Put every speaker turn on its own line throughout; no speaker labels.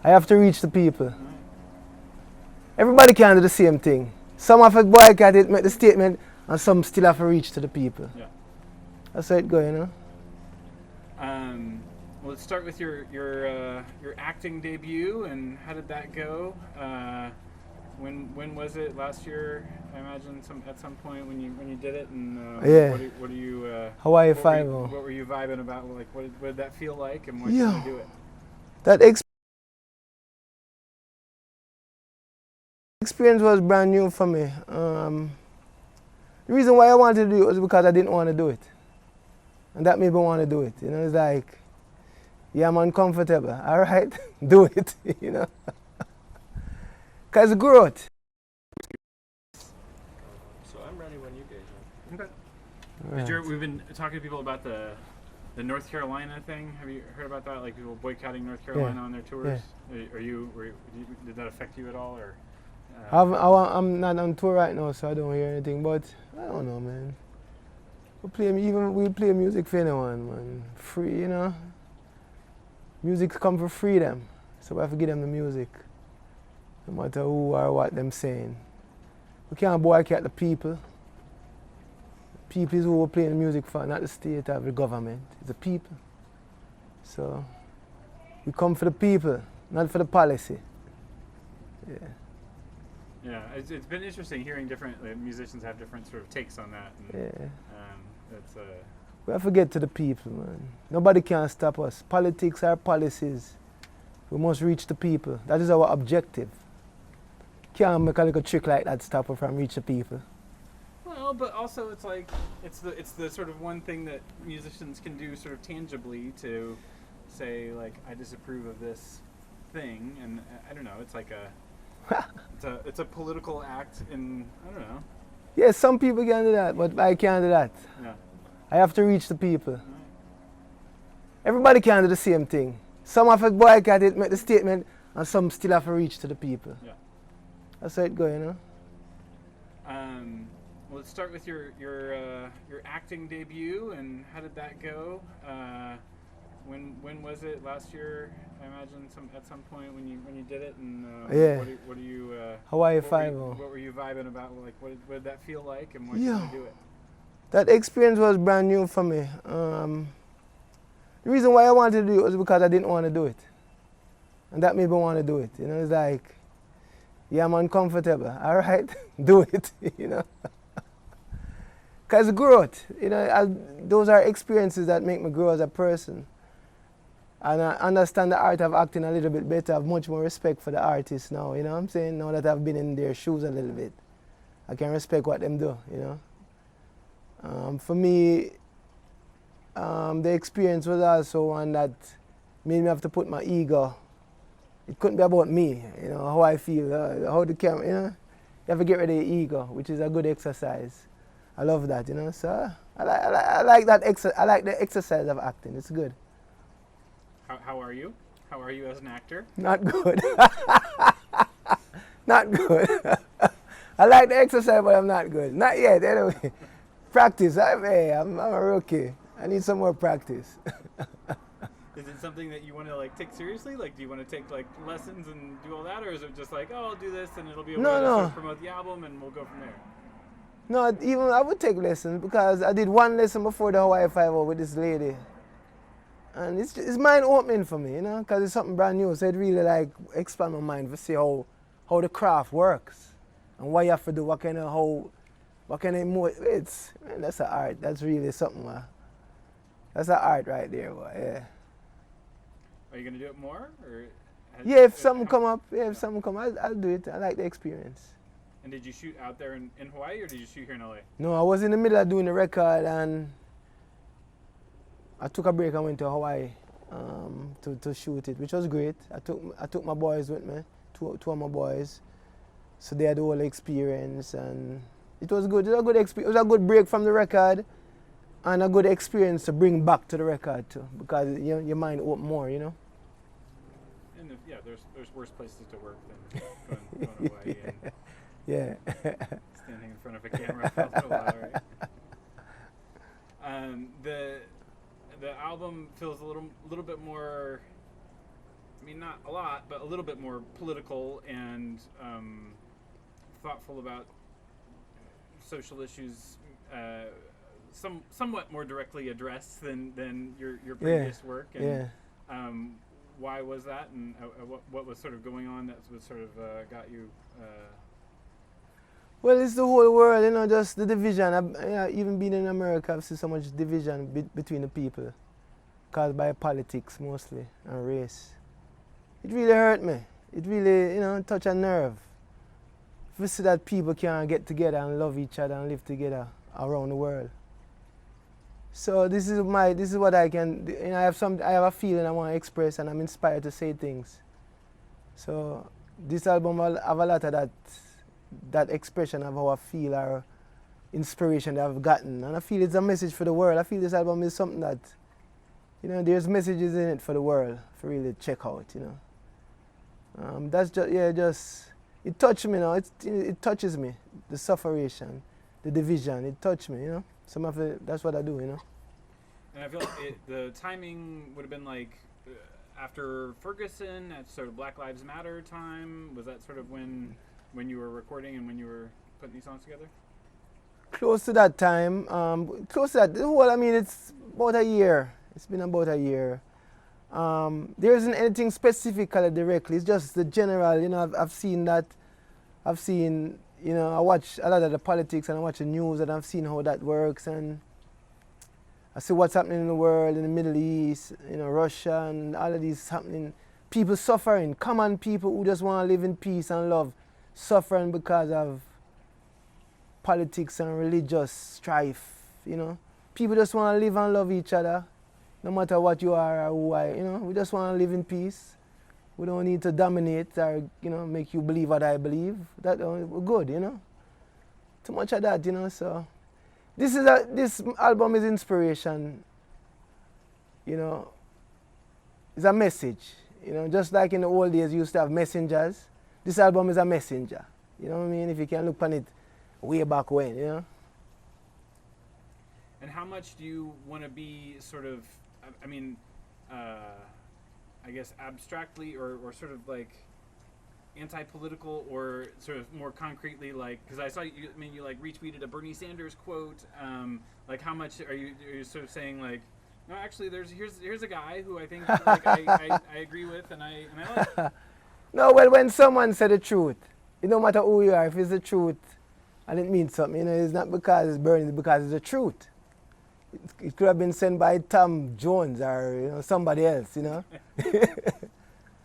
I have to reach the people. Everybody can't do the same thing. Some have to boycott it, make the statement, and some still have to reach to the people.
Yeah.
That's how it goes, you know.
Well, let's start with your acting debut, and how did that go? When was it? Last year, I imagine at some point when you did it, and
Yeah.
what do you
Hawaii
what were you,
5-0.
what were you vibing about? Like what did that feel like, and why
Yeah.
did you do it?
That experience was brand new for me. The reason why I wanted to do it was because I didn't want to do it. And that made me want to do it. You know, it's like, yeah, I'm uncomfortable. All right, do it, you know. Because growth.
So I'm ready when you guys are.
Okay.
Right.
We've been talking to people about the North Carolina thing. Have you heard about that? Like people boycotting North Carolina on their tours. Did that affect you at all, or?
I'm not on tour right now, so I don't hear anything. But I don't know, man. We play music for anyone, man. Free, you know. Music come for freedom, so we have to give them the music, no matter who or what them saying. We can't boycott the people. People is who we're playing the music for, not the state or the government. It's the people. So we come for the people, not for the policy. Yeah.
Yeah, it's been interesting hearing different musicians have different sort of takes on that. And,
Yeah.
that's
We have to get to the people, man. Nobody can stop us. Politics are policies. We must reach the people. That is our objective. Can't make a little trick like that stop us from reach the people.
well, but also it's like it's the sort of one thing that musicians can do sort of tangibly to say like I disapprove of this thing, and I don't know. It's like it's a political act in I don't know.
Yeah, some people can do that, but I can't do that.
Yeah.
I have to reach the people. Everybody can do the same thing. Some have to boycott it, make the statement, and some still have to reach to the people.
Yeah.
That's how it goes, you know.
Well, let's start with your acting debut, and how did that go? When was it? Last year, I imagine at some point when you did it, and
Yeah.
what do you
Hawaii
what were you-
5-0.
What were you vibing about? Like what did that feel like, and why
Yeah.
did you do it?
That experience was brand new for me. The reason why I wanted to do it was because I didn't want to do it. And that made me want to do it. You know, it's like, yeah, I'm uncomfortable. All right, do it, you know. Because growth, you know, those are experiences that make me grow as a person. And I understand the art of acting a little bit better. I have much more respect for the artists now, you know what I'm saying? Now that I've been in their shoes a little bit, I can respect what them do, you know. For me, the experience was also one that made me have to put my ego. It couldn't be about me, you know, how I feel, how the camera, you know. You have to get rid of your ego, which is a good exercise. I love that, you know. So I like that. I like the exercise of acting. It's good.
How are you? How are you as an actor?
Not good. Not good. I like the exercise, but I'm not good. Not yet, anyway. Practice. I'm a rookie. I need some more practice.
Is it something that you want to like take seriously? Like, do you want to take like lessons and do all that, or is it just like, oh, I'll do this and it'll be a way to sort of promote the album and we'll go from there?
No, even I would take lessons because I did one lesson before the Hawaii 5 with this lady. And it's mind opening for me, you know, because it's something brand new. So it really like expand my mind to see how the craft works and what you have to do, what kind of it's, man, that's an art. That's really something. That's an art right there, boy. Yeah.
Are you gonna do it more, or?
Yeah, if something come up, I'll do it. I like the experience.
And did you shoot out there in Hawaii, or did you shoot here in LA?
No, I was in the middle of doing the record and I took a break and went to Hawaii to shoot it, which was great. I took my boys with me, two of my boys, so they had the whole experience and it was good. It was a good experience. It was a good break from the record and a good experience to bring back to the record too, because you know, your mind open more, you know.
And there's worse places to work than going away and
Yeah.
standing in front of a camera for a little while, right? The album feels a little bit more. mean, not a lot, but a little bit more political and thoughtful about social issues, somewhat more directly addressed than your previous work. And, why was that, and what was sort of going on that was sort of got you?
Well, it's the whole world, you know, just the division. Even being in America, I've seen so much division between the people, caused by politics mostly and race. It really hurt me. It really, you know, touched a nerve. If you see that people can't get together and love each other and live together around the world. So this is what I can, you know, I have a feeling I want to express, and I'm inspired to say things. So this album will have a lot of that expression of how I feel or inspiration that I've gotten, and I feel it's a message for the world. I feel this album is something that, you know, there's messages in it for the world to really check out, you know. That's just it touched me, you know. It touches me, the suffering, the division. It touched me, you know. Some of it, that's what I do, you know.
And I feel like the timing would have been like after Ferguson, at sort of Black Lives Matter time. Was that sort of when you were recording and when you were putting these songs together?
Close to that time. Close to that. Well, I mean, it's about a year. It's been about a year. There isn't anything specifically directly. It's just the general, you know. I've seen that. I've seen, you know, I watch a lot of the politics and I watch the news, and I've seen how that works, and I see what's happening in the world, in the Middle East, you know, Russia and all of these happening. People suffering, common people who just want to live in peace and love, suffering because of politics and religious strife, you know. People just want to live and love each other, no matter what you are or who I, you know. We just want to live in peace. We don't need to dominate or, you know, make you believe what I believe. That we're good, you know. Too much of that, you know. So this album is inspiration, you know. It's a message, you know. Just like in the old days, you used to have messengers. This album is a messenger. You know what I mean? If you can look on it way back when, you know.
And how much do you want to be sort of? I mean. I guess abstractly or sort of like anti-political, or sort of more concretely, like, because I saw you, I mean, you like retweeted a Bernie Sanders quote. Like, how much are you sort of saying like, no, actually, here's a guy who I think like I agree with and I like.
No, well, when someone said the truth, it don't matter who you are. If it's the truth and it means something, you know, it's not because it's Bernie, it's because it's the truth. It could have been sent by Tom Jones or, you know, somebody else, you know.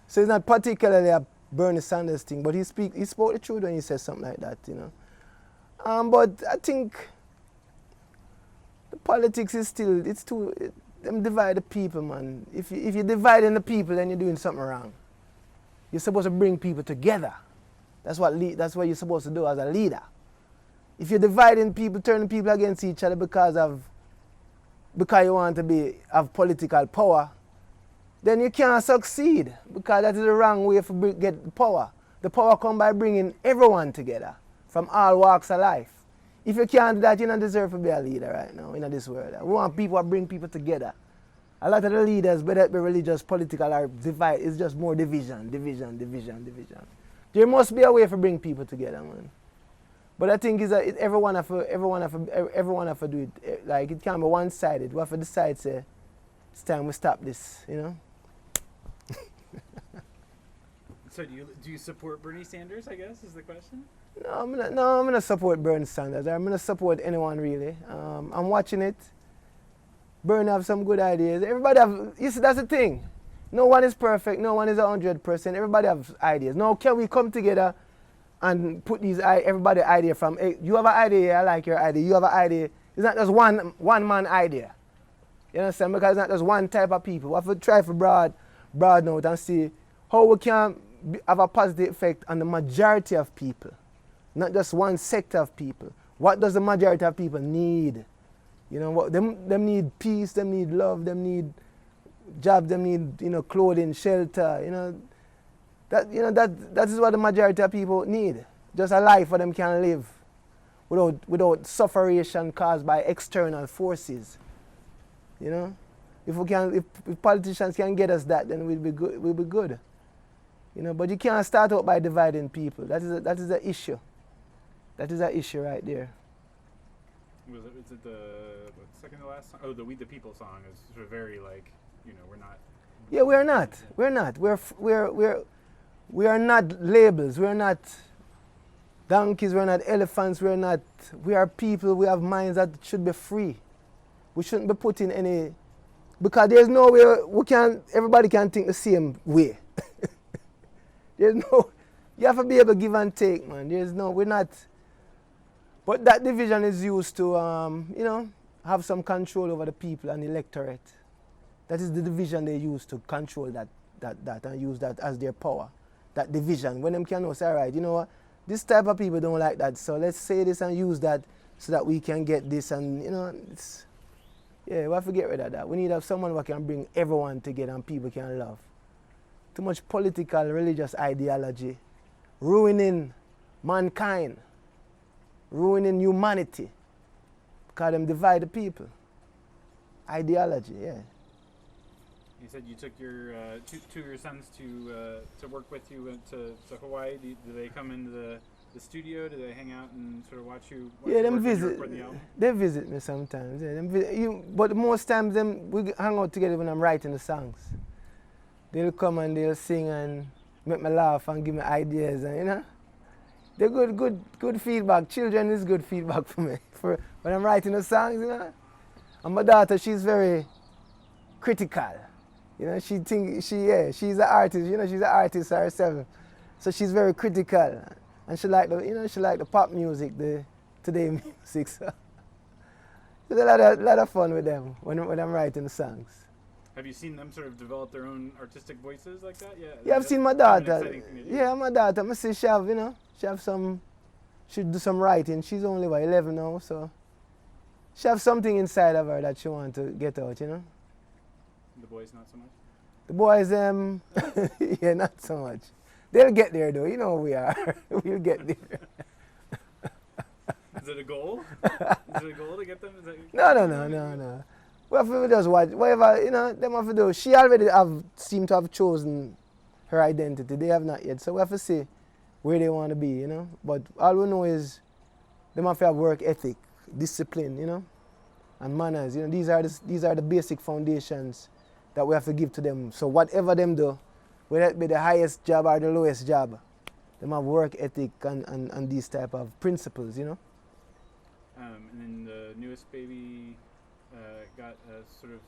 So it's not particularly a Bernie Sanders thing, but he spoke the truth when he said something like that, you know. But I think the politics is still, them divide the people, man. If you're dividing the people, then you're doing something wrong. You're supposed to bring people together. That's what you're supposed to do as a leader. If you're dividing people, turning people against each other because you want to have political power, then you can't succeed, because that is the wrong way to get power. The power comes by bringing everyone together from all walks of life. If you can't do that, you don't deserve to be a leader right now in this world. We want people to bring people together. A lot of the leaders, whether it be religious, political, or divide, it's just more division. There must be a way to bring people together, man. But I think everyone have to do it. Like, it can't be one-sided. We have to decide, say, it's time we stop this, you know.
So do you support Bernie Sanders, I guess, is the question?
No, I'm gonna support Bernie Sanders. I'm gonna support anyone really. I'm watching it. Bernie have some good ideas. Everybody have. You see, that's the thing. No one is perfect. No one is 100%. Everybody have ideas. Now, can we come together and put everybody idea from, hey, you have an idea, I like your idea, you have an idea. It's not just one man idea. You understand? Because it's not just one type of people. We have to try for broad out and see how we can have a positive effect on the majority of people, not just one sector of people. What does the majority of people need? You know, what them need peace, them need love, them need jobs, them need, you know, clothing, shelter, you know. That is what the majority of people need. Just a life where them can live without suffering caused by external forces. You know? If politicians can get us that, then we'll be good. You know, but you can't start out by dividing people. That is an issue. That is an issue right there.
Is it the second to last song? Oh, the "We the People" song is sort of very like, we're not.
Yeah, we're not. We're not. We are not labels. We're not donkeys. We're not elephants. We are people. We have minds that should be free. We shouldn't be put in any, because there's no way everybody can think the same way. You have to be able to give and take, man. We're not. But that division is used to, have some control over the people and the electorate. That is the division they use to control that and use that as their power. That division. When them can say, all right, you know what, this type of people don't like that, so let's say this and use that so that we can get this, and we have to get rid of that. We need to have someone who can bring everyone together and people can love. Too much political, religious ideology, ruining mankind, ruining humanity, because them divide the people. Ideology, yeah.
You said you took your two of your sons to work with you to Hawaii. Do they come into the studio? Do they hang out and sort of watch you?
Them visit. They visit me sometimes. Yeah, but most times we hang out together when I'm writing the songs. They'll come and they'll sing and make me laugh and give me ideas, and they're good feedback. Children is good feedback for me for when I'm writing the songs, And my daughter, she's very critical. She's an artist. She's an artist herself, so she's very critical, and she like the pop music, the today music. So it's a lot of fun with them when I'm writing the songs.
Have you seen them sort of develop their own artistic voices like that?
Yeah, I've seen my daughter. Yeah, my daughter. I see she do some writing. She's only 11 now, so she have something inside of her that she want to get out,
The boys not so much?
The boys, yeah, not so much. They'll get there though, you know who we are. We'll get there.
Is it a goal? Is it a goal to get them?
No. We have to just watch. Whatever, them have to do. She already seemed to have chosen her identity. They have not yet. So we have to see where they want to be, But all we know is they have to have work ethic, discipline, and manners. These are the basic foundations that we have to give to them. So whatever them do, whether it be the highest job or the lowest job, they have work ethic and these type of principles,
And then the newest baby got a sort of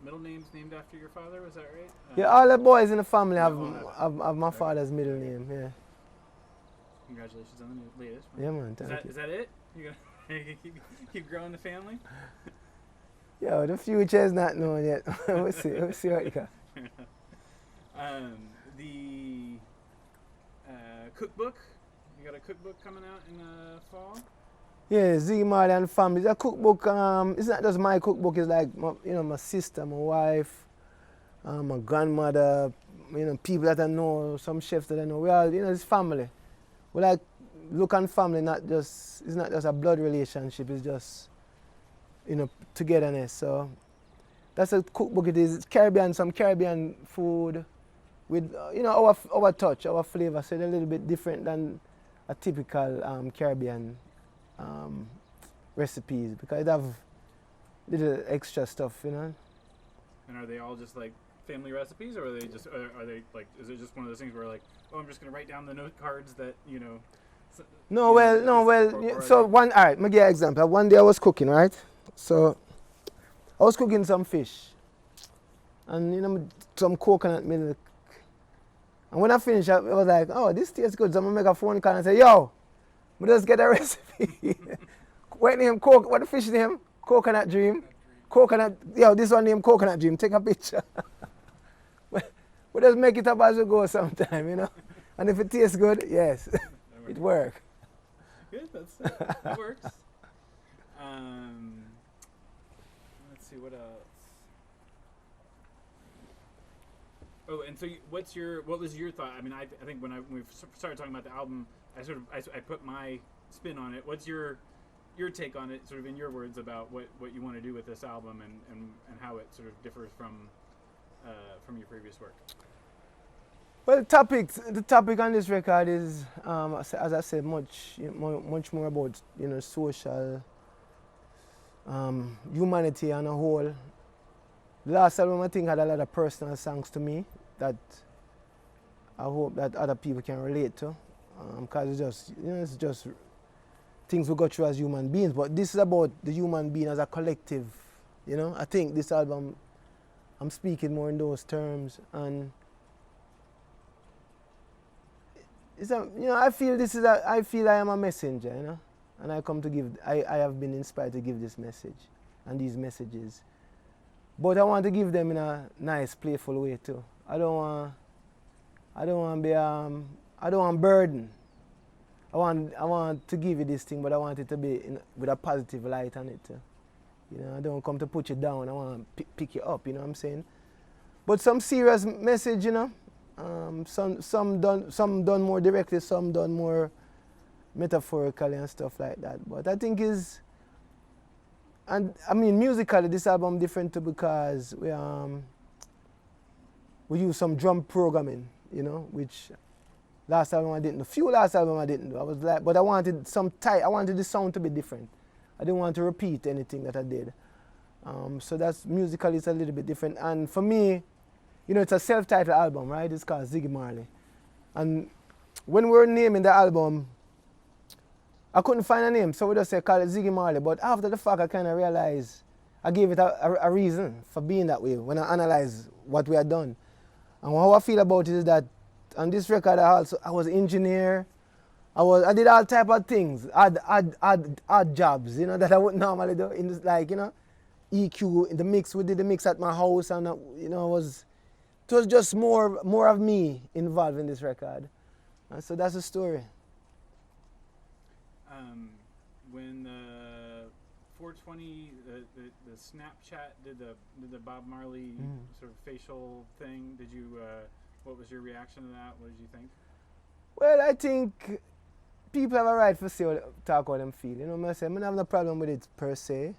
middle names named after your father. Was that right?
Yeah, all the boys in the family have my father's middle name. Yeah.
Congratulations on the latest one.
Yeah, man. Thank you.
Is that it? You gonna keep growing the family?
Yeah, the future is not known yet. We'll see what it goes.
The cookbook. You got a cookbook coming out in the fall.
Yeah, Ziggy Marley and family. It's a cookbook. It's not just my cookbook. It's like my sister, my wife, my grandmother. People that I know, some chefs that I know. We all, it's family. We like look on family. It's not just a blood relationship. It's just togetherness. So that's a cookbook. It is some Caribbean food with our touch, our flavor. So it's a little bit different than a typical Caribbean recipes, because it have little extra stuff,
And are they all just like family recipes, or are they like, is it just one of those things where like, oh, I'm just gonna write down the note cards that
So all right, let me give you an example. One day I was cooking, right? So I was cooking some fish and some coconut milk. And when I finished, I was like, oh, this tastes good. So I'm gonna make a phone call and say, yo, we just get a recipe. What the fish name? Coconut Dream. This one name Coconut Dream. Take a picture. We just make it up as we go sometime, And if it tastes good, yes, it works.
Good, that works. Let's see, what else? Oh, and so what was your thought? I mean, I think when we started talking about the album, I put my spin on it. What's your take on it, sort of in your words, about what you want to do with this album and how it sort of differs from your previous work?
Well, the topic on this record is, as I said, much more about social, humanity on a whole. The last album I think had a lot of personal songs to me that I hope that other people can relate to, because it's just things we go through as human beings. But this is about the human being as a collective. I think this album, I'm speaking more in those terms, and I feel I am a messenger, and I have been inspired to give this message and these messages. But I want to give them in a nice, playful way too. I don't want burden. I want to give you this thing, but I want it to be with a positive light on it too. I don't come to put you down. I want to pick you up. You know what I'm saying? But some serious message, some done more directly, some done more metaphorically and stuff like that. But I think musically this album different too, because we use some drum programming, which last album I didn't do. Few last album I didn't do. But I wanted the sound to be different. I didn't want to repeat anything that I did. So that's musically it's a little bit different. And for me, it's a self-titled album, right? It's called Ziggy Marley. And when we were naming the album, I couldn't find a name, so we just call it Ziggy Marley. But after the fact, I kind of realized I gave it a reason for being that way when I analyzed what we had done. And how I feel about it is that on this record, I was an engineer. I did all type of things, odd jobs, that I wouldn't normally do. EQ in the mix. We did the mix at my house, and it was just more of me involved in this record. And so that's the story.
When the 420, the Snapchat did the Bob Marley sort of facial thing, did you? What was your reaction to that? What did you think?
Well, I think people have a right to talk how them feel. I say I don't have no problem with it per se,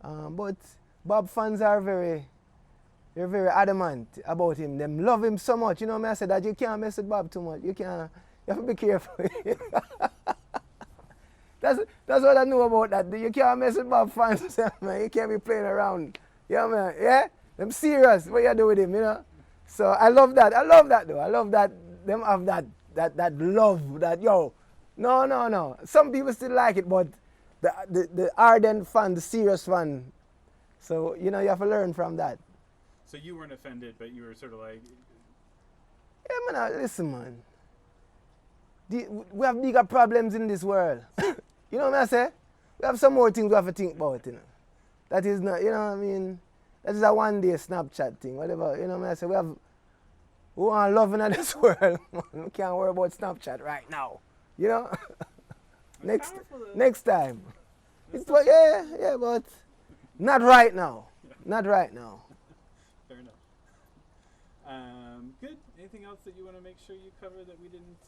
but Bob fans are very adamant about him. Them love him so much. I say that you can't mess with Bob too much. You have to be careful. That's what I know about that. You can't mess with Bob fans, man. You can't be playing around. Yeah, man. Yeah? Them serious. What you do with him, So I love that. I love that though. I love that them have that love that No. Some people still like it, but the ardent fan, the serious fan. So you have to learn from that.
So you weren't offended, but you were sort of like,
yeah, man. Listen, man. We have bigger problems in this world. You know what I say? We have some more things we have to think about, That is not, that is a one-day Snapchat thing, whatever. You know what I say? We want love in this world. We can't worry about Snapchat right now. Next time. Yeah, but not right now. Not right now.
Fair enough. Good. Anything else that you want to make sure you cover that we didn't?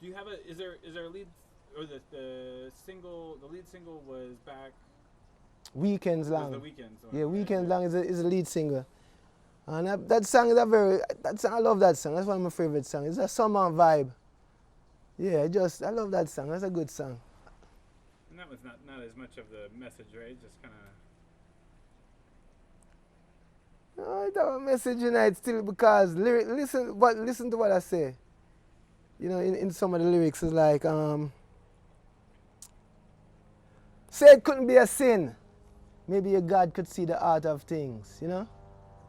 Do you have is there a lead, or the single? The lead single was back.
Weekends Long.
The Weekends.
Yeah, Weekends Long is a lead single, and that song is I love that song. That's one of my favorite songs. It's a summer vibe. Yeah, I love that song. That's a good song.
And that was not as much of the message, right? Just kind of.
No, I have a message in it still, because listen to what I say. In some of the lyrics, it's like, say it couldn't be a sin. Maybe your God could see the art of things,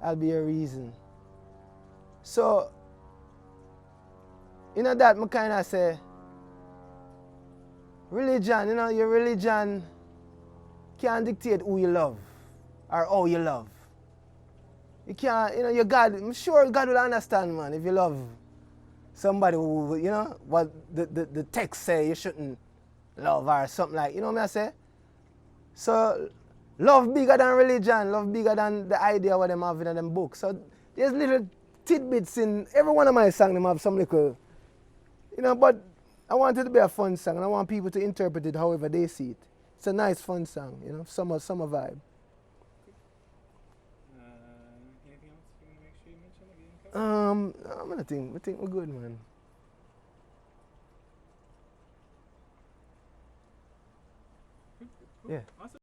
I'll be a reason. So, that I kind of say, religion, your religion can't dictate who you love or how you love. You can't, your God, I'm sure God will understand, man, if you love somebody who, what the text say you shouldn't love or something like, what I say? So, love bigger than religion, love bigger than the idea what them have in them books. So, there's little tidbits in every one of my songs, them have some little, but I want it to be a fun song, and I want people to interpret it however they see it. It's a nice, fun song, summer vibe.
Anything else you want to make sure you mention that you didn't cover?
No, I think we're good, man.
Cool.
Yeah.
Awesome.